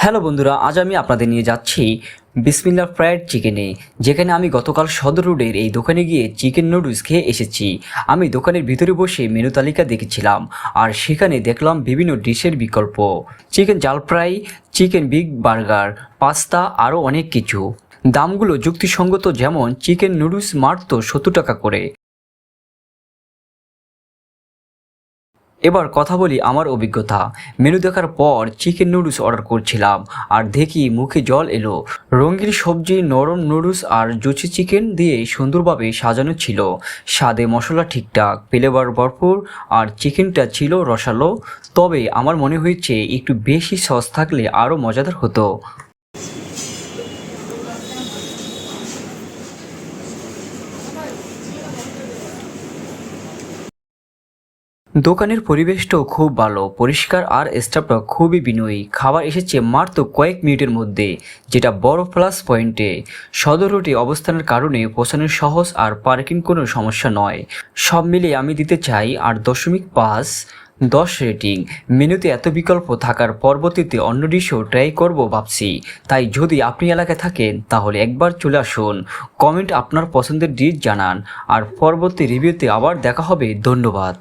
Hello বন্ধুরা, আজ আমি আপনাদের নিয়ে যাচ্ছি বিসমিল্লাহ ফ্রাইড চিকেনে, যেখানে আমি গতকাল সদর রোডের এই দোকানে গিয়ে চিকেন নুডলস খেয়ে এসেছি। আমি দোকানের ভিতরে বসে মেনু তালিকা দেখেছিলাম আর সেখানে দেখলাম বিভিন্ন ডিশের বিকল্প, চিকেন জাল fry, chicken big burger, pasta আরও অনেক কিছু। দামগুলো যুক্তিসঙ্গত, যেমন চিকেন নুডলস মাত্র 70 টাকা করে। এবার কথা বলি আমার অভিজ্ঞতা। মেনু দেখার পর চিকেন নুডলস অর্ডার করছিলাম আর দেখি মুখে জল এলো। রঙিন সবজি, নরম নুডলস আর জুচি চিকেন দিয়ে সুন্দরভাবে সাজানো ছিল। স্বাদে মশলা ঠিকঠাক, ফ্লেভার ভরপুর আর চিকেনটা ছিল রসালো। তবে আমার মনে হয়েছে একটু বেশি সস থাকলে আরও মজাদার হতো। দোকানের পরিবেশটাও খুব ভালো, পরিষ্কার আর স্টাফটা খুবই বিনয়ী। খাবার এসেছে মাত্র কয়েক মিনিটের মধ্যে, যেটা বড় প্লাস পয়েন্টে। সদর রোডে অবস্থানের কারণে পৌঁছানো সহজ আর পার্কিং কোনো সমস্যা নয়। সব মিলিয়ে আমি দিতে চাই 8.5, 10 রেটিং। মেনুতে এত বিকল্প থাকার পরবর্তীতে অন্য ডিশও ট্রাই করব ভাবছি। তাই যদি আপনি এলাকায় থাকেন তাহলে একবার চলে আসুন। কমেন্ট আপনার পছন্দের ডিশ জানান আর পরবর্তী রিভিউতে আবার দেখা হবে। ধন্যবাদ।